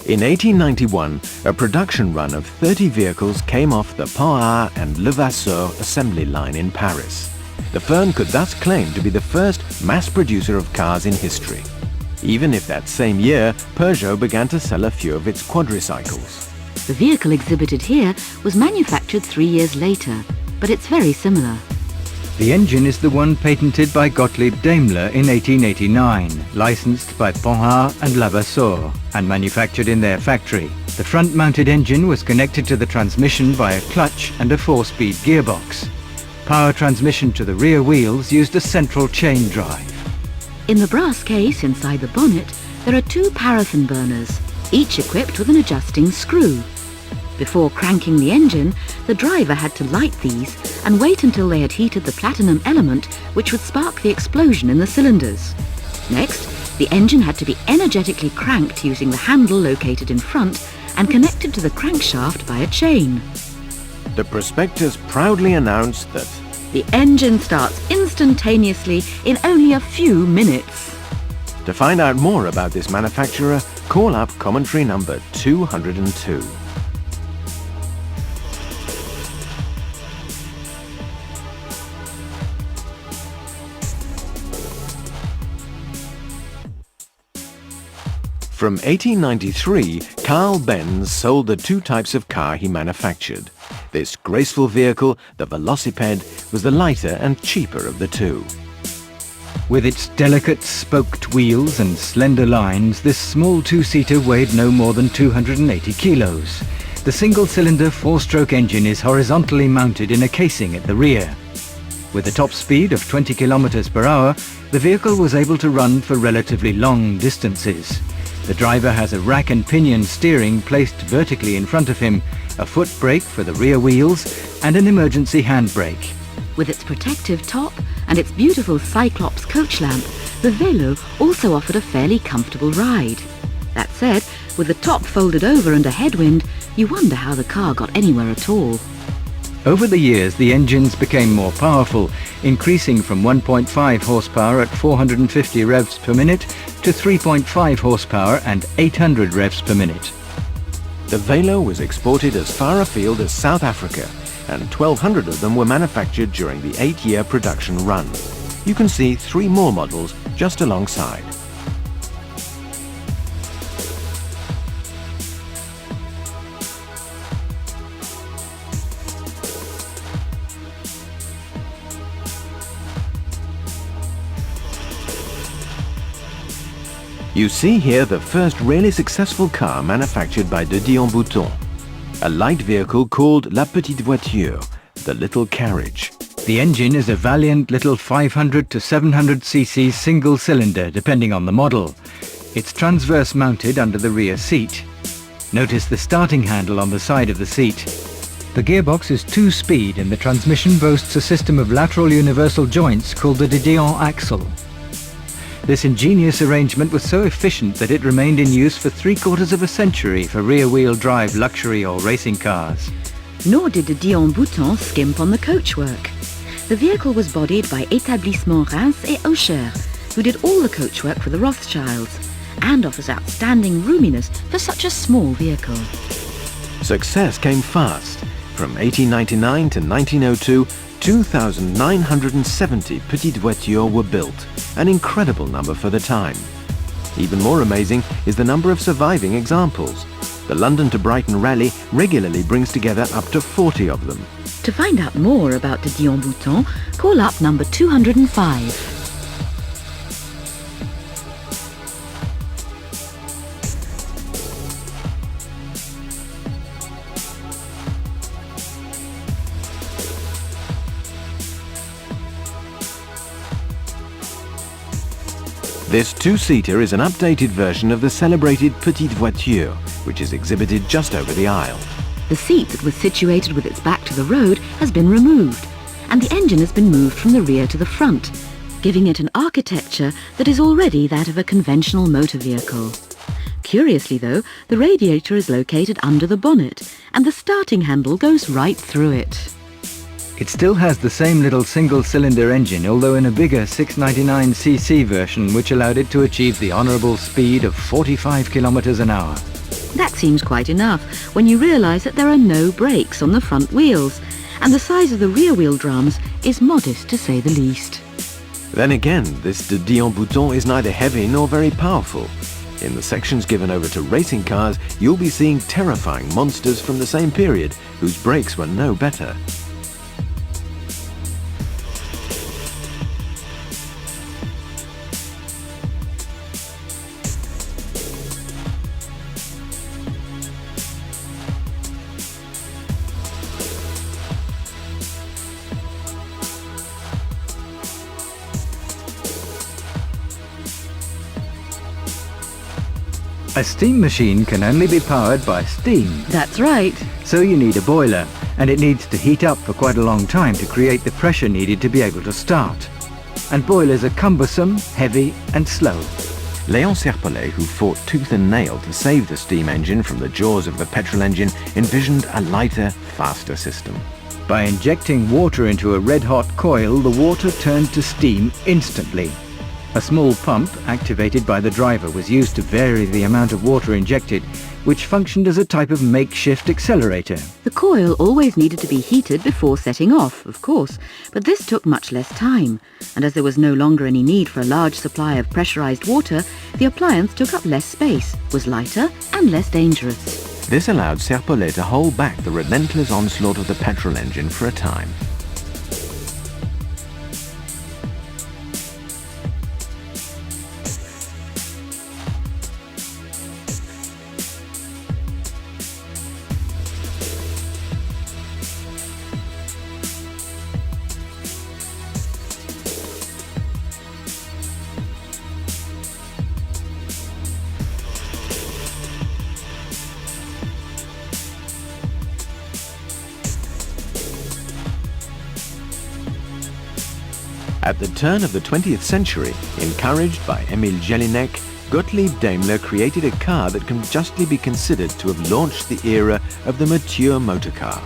In 1891, a production run of 30 vehicles came off the Partie and Levasseur assembly line in Paris. The firm could thus claim to be the first mass producer of cars in history, even if that same year Peugeot began to sell a few of its quadricycles. The vehicle exhibited here was manufactured 3 years later, but it's very similar. The engine is the one patented by Gottlieb Daimler in 1889, licensed by Partie and Levasseur, and manufactured in their factory. The front-mounted engine was connected to the transmission by a clutch and a 4-speed gearbox. Power transmission to the rear wheels used a central chain drive. In the brass case inside the bonnet, there are 2 paraffin burners, each equipped with an adjusting screw. Before cranking the engine, the driver had to light these and wait until they had heated the platinum element, which would spark the explosion in the cylinders. Next, the engine had to be energetically cranked using the handle located in front and connected to the crankshaft by a chain. The prospectus proudly announced that the engine starts instantaneously in only a few minutes. to find out more about this manufacturer, call up commentary number 202. From 1893, Carl Benz sold the 2 types of car he manufactured. This graceful vehicle, the Velocipede, was the lighter and cheaper of the 2. With its delicate spoked wheels and slender lines, this small 2-seater weighed no more than 280 kilos. The single-cylinder 4-stroke engine is horizontally mounted in a casing at the rear. With a top speed of 20 kilometers per hour, the vehicle was able to run for relatively long distances. The driver has a rack and pinion steering placed vertically in front of him, a foot brake for the rear wheels, and an emergency handbrake. With its protective top and its beautiful Cyclops coach lamp, the Velo also offered a fairly comfortable ride. That said, with the top folded over and a headwind, you wonder how the car got anywhere at all. Over the years, the engines became more powerful, increasing from 1.5 horsepower at 450 revs per minute to 3.5 horsepower and 800 revs per minute. The Velo was exported as far afield as South Africa, and 1,200 of them were manufactured during the 8-year production run. You can see 3 more models just alongside. You see here the first really successful car manufactured by de Dion-Bouton, a light vehicle called La Petite Voiture, the little carriage. The engine is a valiant little 500 to 700 cc single cylinder depending on the model. It's transverse mounted under the rear seat. Notice the starting handle on the side of the seat. The gearbox is 2-speed and the transmission boasts a system of lateral universal joints called the de Dion axle. This ingenious arrangement was so efficient that it remained in use for 3/4 of a century for rear-wheel drive luxury or racing cars. Nor did de Dion-Bouton skimp on the coachwork. The vehicle was bodied by Établissement Reims et Auxerre, who did all the coachwork for the Rothschilds, and offers outstanding roominess for such a small vehicle. Success came fast. From 1899 to 1902, 2,970 Petites Voitures were built, an incredible number for the time. Even more amazing is the number of surviving examples. The London to Brighton Rally regularly brings together up to 40 of them. To find out more about de Dion-Bouton, call up number 205. This 2-seater is an updated version of the celebrated Petite Voiture, which is exhibited just over the aisle. The seat that was situated with its back to the road has been removed, and the engine has been moved from the rear to the front, giving it an architecture that is already that of a conventional motor vehicle. Curiously though, the radiator is located under the bonnet, and the starting handle goes right through it. It still has the same little single-cylinder engine, although in a bigger 699cc version which allowed it to achieve the honourable speed of 45 kilometers an hour. That seems quite enough when you realise that there are no brakes on the front wheels, and the size of the rear wheel drums is modest to say the least. Then again, this de Dion-Bouton is neither heavy nor very powerful. In the sections given over to racing cars, you'll be seeing terrifying monsters from the same period, whose brakes were no better. A steam machine can only be powered by steam. That's right. So you need a boiler, and it needs to heat up for quite a long time to create the pressure needed to be able to start. And boilers are cumbersome, heavy and slow. Léon Serpollet, who fought tooth and nail to save the steam engine from the jaws of the petrol engine, envisioned a lighter, faster system. By injecting water into a red-hot coil, the water turned to steam instantly. A small pump, activated by the driver, was used to vary the amount of water injected, which functioned as a type of makeshift accelerator. The coil always needed to be heated before setting off, of course, but this took much less time, and as there was no longer any need for a large supply of pressurized water, the appliance took up less space, was lighter and less dangerous. This allowed Serpollet to hold back the relentless onslaught of the petrol engine for a time. At the turn of the 20th century, encouraged by Emil Jelinek, Gottlieb Daimler created a car that can justly be considered to have launched the era of the mature motor car.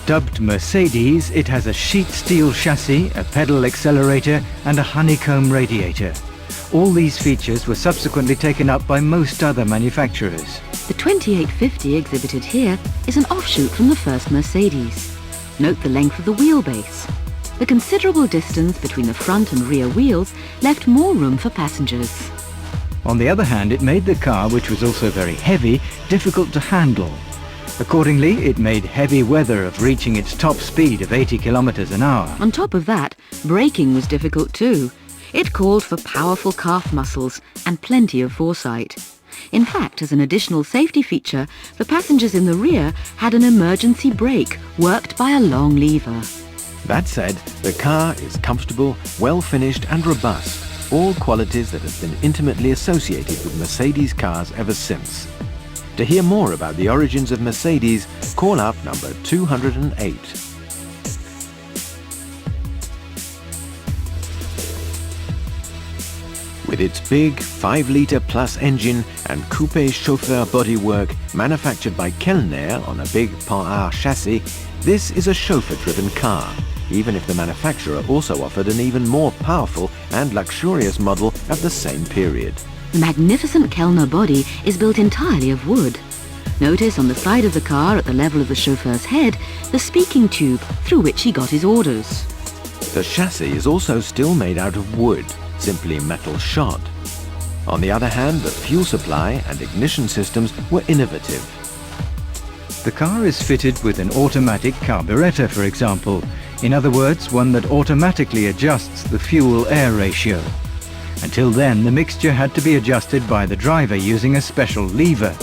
Dubbed Mercedes, it has a sheet steel chassis, a pedal accelerator and a honeycomb radiator. All these features were subsequently taken up by most other manufacturers. The 2850 exhibited here is an offshoot from the first Mercedes. Note the length of the wheelbase. The considerable distance between the front and rear wheels left more room for passengers. On the other hand, it made the car, which was also very heavy, difficult to handle. Accordingly, it made heavy weather of reaching its top speed of 80 kilometers an hour. On top of that, braking was difficult too. It called for powerful calf muscles and plenty of foresight. In fact, as an additional safety feature, the passengers in the rear had an emergency brake worked by a long lever. That said, the car is comfortable, well finished and robust, all qualities that have been intimately associated with Mercedes cars ever since. To hear more about the origins of Mercedes, call up number 208. With its big 5-litre plus engine and coupe chauffeur bodywork manufactured by Kellner on a big Partie chassis, this is a chauffeur-driven car, even if the manufacturer also offered an even more powerful and luxurious model of the same period. The magnificent Kellner body is built entirely of wood. Notice on the side of the car at the level of the chauffeur's head, the speaking tube through which he got his orders. The chassis is also still made out of wood, simply metal shod. On the other hand, the fuel supply and ignition systems were innovative. The car is fitted with an automatic carburetor, for example. In other words, one that automatically adjusts the fuel-air ratio. Until then, the mixture had to be adjusted by the driver using a special lever.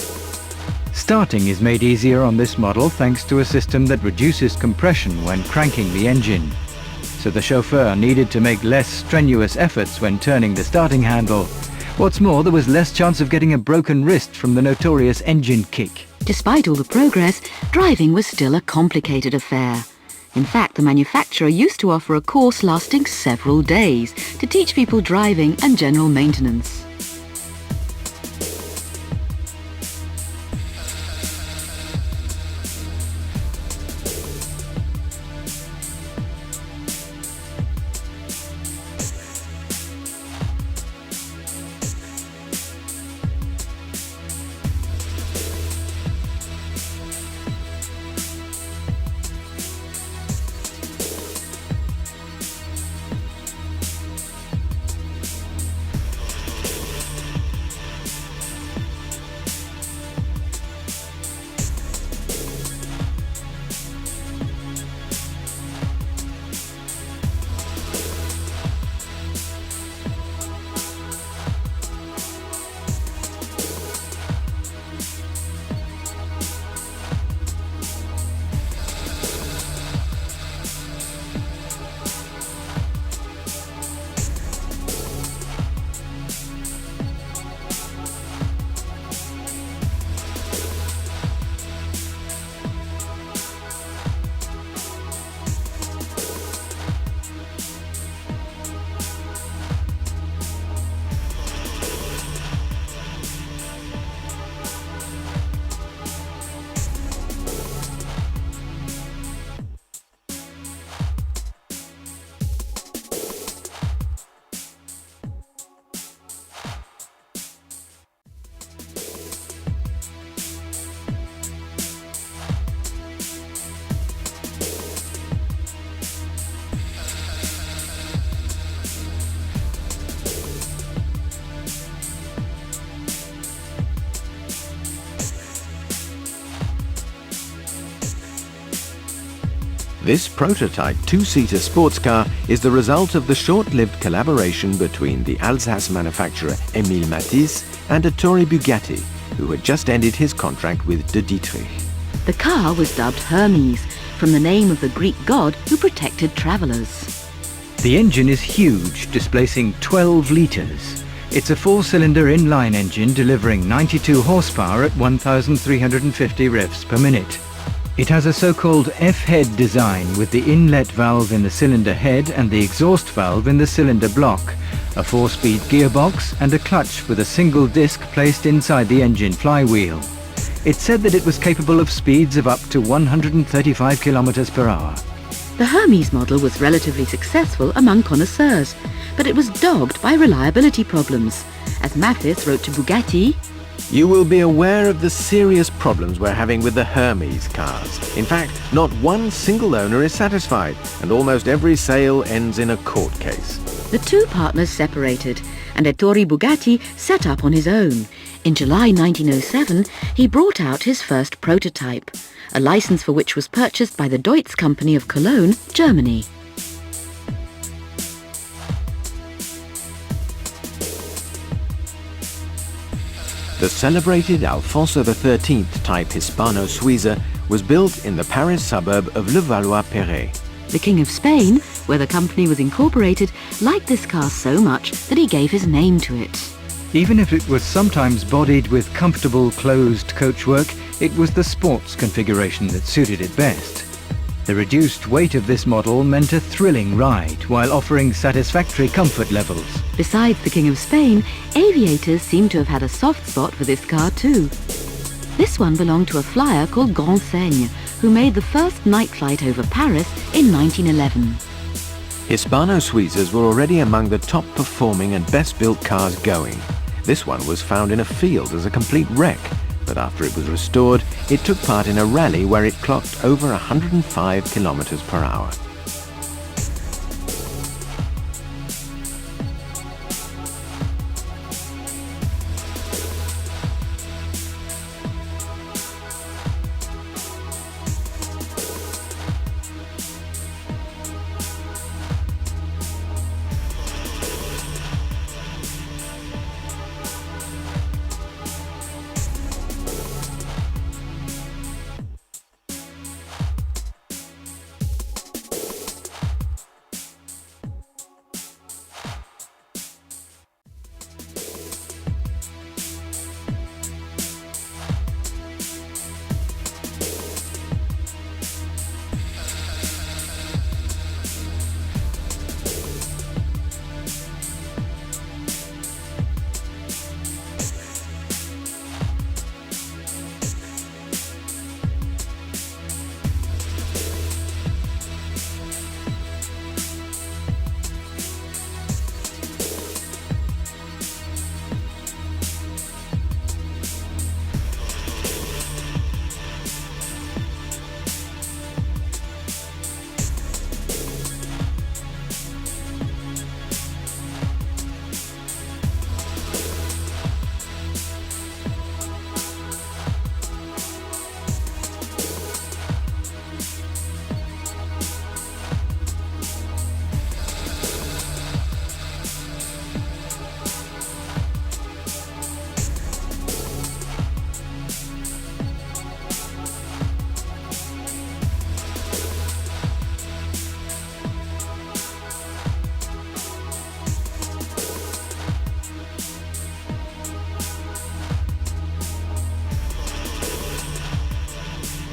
Starting is made easier on this model thanks to a system that reduces compression when cranking the engine. So the chauffeur needed to make less strenuous efforts when turning the starting handle. What's more, there was less chance of getting a broken wrist from the notorious engine kick. Despite all the progress, driving was still a complicated affair. In fact, the manufacturer used to offer a course lasting several days to teach people driving and general maintenance. This prototype two-seater sports car is the result of the short-lived collaboration between the Alsace manufacturer Émile Matisse and Ettore Bugatti, who had just ended his contract with de Dietrich. The car was dubbed Hermes, from the name of the Greek god who protected travellers. The engine is huge, displacing 12 litres. It's a four-cylinder inline engine delivering 92 horsepower at 1,350 revs per minute. It has a so-called F-head design with the inlet valve in the cylinder head and the exhaust valve in the cylinder block, a 4-speed gearbox and a clutch with a single disc placed inside the engine flywheel. It said that it was capable of speeds of up to 135 kilometers per hour. The Hermes model was relatively successful among connoisseurs, but it was dogged by reliability problems. As Matisse wrote to Bugatti, "You will be aware of the serious problems we're having with the Hermes cars. In fact, not one single owner is satisfied, and almost every sale ends in a court case." the two partners separated, and Ettore Bugatti set up on his own. In July 1907, he brought out his first prototype, a license for which was purchased by the Deutz Company of Cologne, Germany. The celebrated Alfonso XIII type Hispano-Suiza was built in the Paris suburb of Levallois-Perret. The King of Spain, where the company was incorporated, liked this car so much that he gave his name to it. Even if it was sometimes bodied with comfortable closed coachwork, it was the sports configuration that suited it best. The reduced weight of this model meant a thrilling ride while offering satisfactory comfort levels. Besides the King of Spain, aviators seem to have had a soft spot for this car too. This one belonged to a flyer called Grand Seigne, who made the first night flight over Paris in 1911. Hispano-Suizas were already among the top performing and best built cars going. This one was found in a field as a complete wreck, but after it was restored, it took part in a rally where it clocked over 105 kilometers per hour.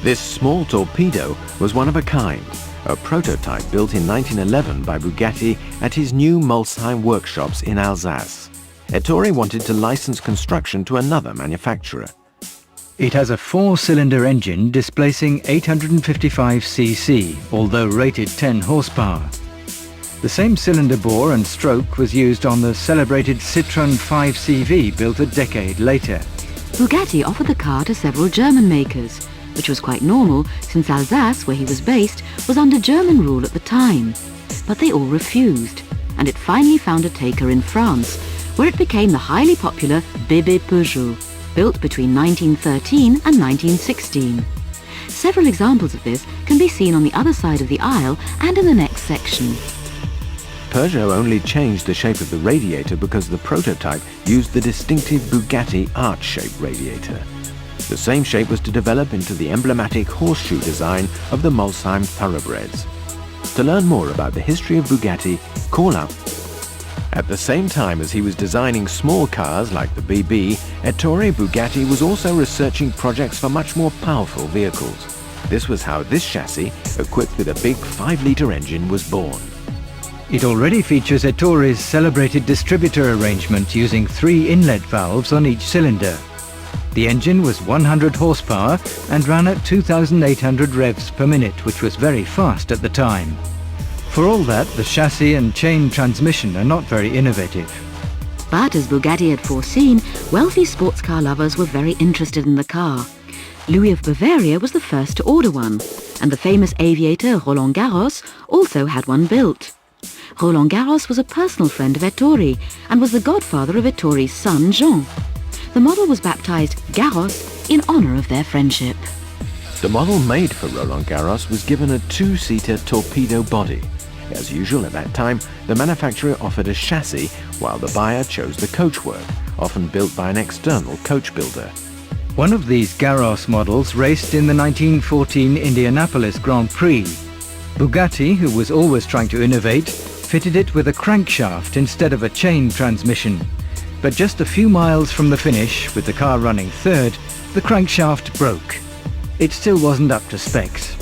This small torpedo was one of a kind, a prototype built in 1911 by Bugatti at his new Molsheim workshops in Alsace. Ettore wanted to license construction to another manufacturer. It has a four-cylinder engine displacing 855 cc, although rated 10 horsepower. The same cylinder bore and stroke was used on the celebrated Citroën 5CV built a decade later. Bugatti offered the car to several German makers, which was quite normal since Alsace, where he was based, was under German rule at the time. But they all refused, and it finally found a taker in France, where it became the highly popular Bébé Peugeot, built between 1913 and 1916. Several examples of this can be seen on the other side of the aisle and in the next section. Peugeot only changed the shape of the radiator because the prototype used the distinctive Bugatti arch-shaped radiator. The same shape was to develop into the emblematic horseshoe design of the Molsheim thoroughbreds. To learn more about the history of Bugatti, call up. At the same time as he was designing small cars like the BB, Ettore Bugatti was also researching projects for much more powerful vehicles. This was how this chassis, equipped with a big 5-litre engine, was born. It already features Ettore's celebrated distributor arrangement using 3 inlet valves on each cylinder. The engine was 100 horsepower and ran at 2,800 revs per minute, which was very fast at the time. For all that, the chassis and chain transmission are not very innovative. But as Bugatti had foreseen, wealthy sports car lovers were very interested in the car. Louis of Bavaria was the first to order one, and the famous aviator Roland Garros also had one built. Roland Garros was a personal friend of Ettore and was the godfather of Ettore's son Jean. The model was baptized Garros in honor of their friendship. The model made for Roland Garros was given a 2-seater torpedo body. As usual at that time, the manufacturer offered a chassis while the buyer chose the coachwork, often built by an external coach builder. One of these Garros models raced in the 1914 Indianapolis Grand Prix. Bugatti, who was always trying to innovate, fitted it with a crankshaft instead of a chain transmission. But just a few miles from the finish, with the car running third, the crankshaft broke. It still wasn't up to specs.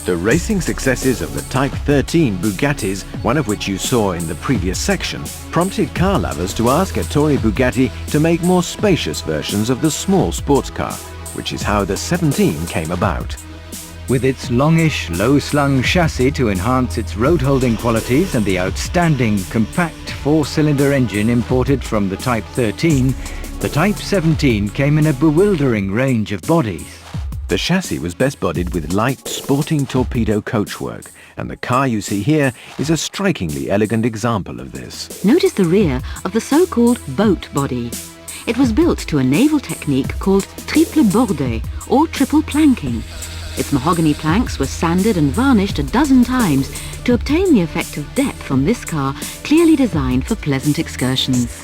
The racing successes of the Type 13 Bugattis, one of which you saw in the previous section, prompted car lovers to ask Ettore Bugatti to make more spacious versions of the small sports car, which is how the 17 came about. With its longish, low-slung chassis to enhance its road-holding qualities and the outstanding, compact 4-cylinder engine imported from the Type 13, the Type 17 came in a bewildering range of bodies. The chassis was best bodied with light, sporting torpedo coachwork, and the car you see here is a strikingly elegant example of this. Notice the rear of the so-called boat body. It was built to a naval technique called triple bordée, or triple planking. Its mahogany planks were sanded and varnished a dozen times to obtain the effect of depth on this car, clearly designed for pleasant excursions.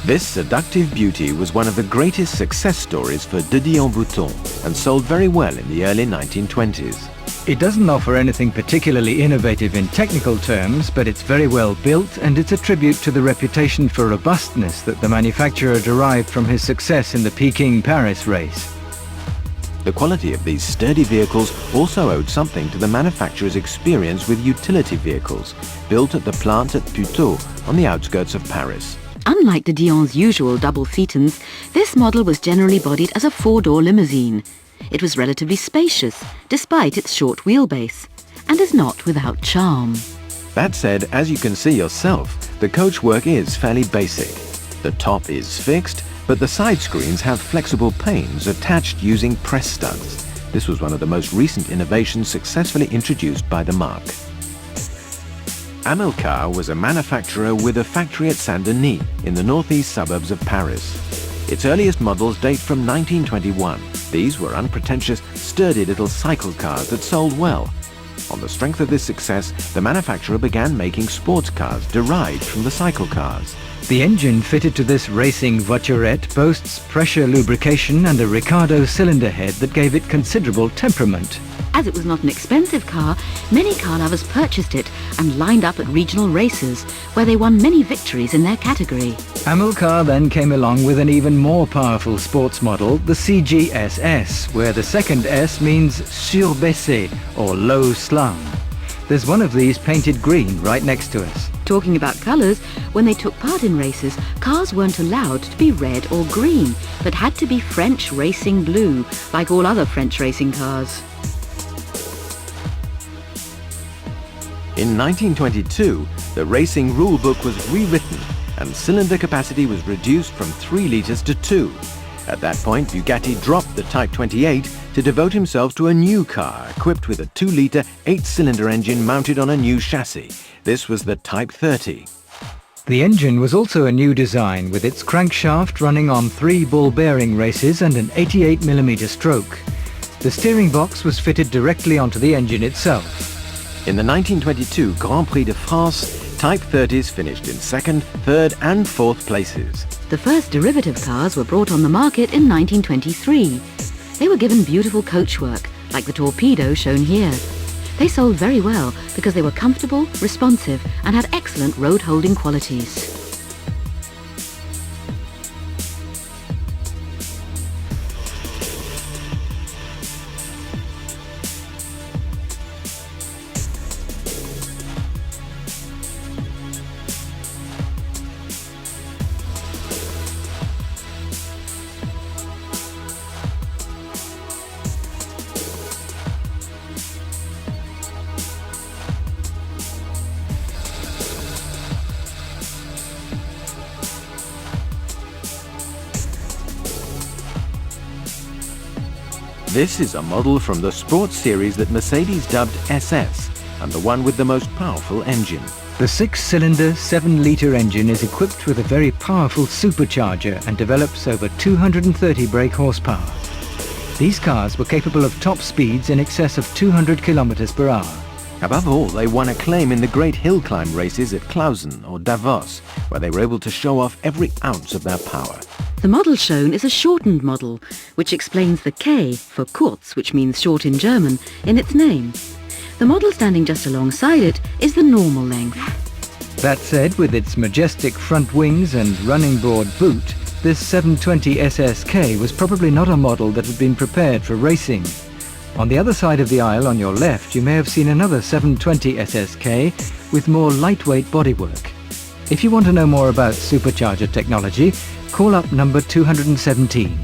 This seductive beauty was one of the greatest success stories for De Dion-Bouton and sold very well in the early 1920s. It doesn't offer anything particularly innovative in technical terms, but it's very well built, and it's a tribute to the reputation for robustness that the manufacturer derived from his success in the Peking-Paris race. The quality of these sturdy vehicles also owed something to the manufacturer's experience with utility vehicles, built at the plant at Puteaux on the outskirts of Paris. Unlike de Dion's usual double phaetons, this model was generally bodied as a 4-door limousine. It was relatively spacious, despite its short wheelbase, and is not without charm. That said, as you can see yourself, the coachwork is fairly basic. The top is fixed, but the side screens have flexible panes attached using press studs. This was one of the most recent innovations successfully introduced by the marque. Amilcar was a manufacturer with a factory at Saint-Denis in the northeast suburbs of Paris. Its earliest models date from 1921. These were unpretentious, sturdy little cycle cars that sold well. On the strength of this success, the manufacturer began making sports cars derived from the cycle cars. The engine fitted to this racing voiturette boasts pressure lubrication and a Ricardo cylinder head that gave it considerable temperament. As it was not an expensive car, many car lovers purchased it and lined up at regional races, where they won many victories in their category. Amilcar then came along with an even more powerful sports model, the CGSS, where the second S means surbaissé, or low slung. There's one of these painted green right next to us. Talking about colours, when they took part in races, cars weren't allowed to be red or green, but had to be French racing blue, like all other French racing cars. In 1922, the racing rule book was rewritten and cylinder capacity was reduced from 3 litres to 2. At that point, Bugatti dropped the Type 28 to devote himself to a new car equipped with a 2-litre 8-cylinder engine mounted on a new chassis. This was the Type 30. The engine was also a new design, with its crankshaft running on 3 ball bearing races and an 88mm stroke. The steering box was fitted directly onto the engine itself. In the 1922 Grand Prix de France, Type 30s finished in 2nd, 3rd and 4th places. The first derivative cars were brought on the market in 1923. They were given beautiful coachwork, like the Torpedo shown here. They sold very well because they were comfortable, responsive and had excellent road-holding qualities. This is a model from the sports series that Mercedes dubbed SS, and the one with the most powerful engine. The 6-cylinder, 7-litre engine is equipped with a very powerful supercharger and develops over 230 brake horsepower. These cars were capable of top speeds in excess of 200 kilometers per hour. Above all, they won acclaim in the great hill climb races at Clausen or Davos, where they were able to show off every ounce of their power. The model shown is a shortened model, which explains the K for kurz, which means short in German, in its name. The model standing just alongside it is the normal length. That said, with its majestic front wings and running board boot, this 720 SSK was probably not a model that had been prepared for racing. On the other side of the aisle on your left, you may have seen another 720 SSK with more lightweight bodywork. If you want to know more about supercharger technology, call up number 217.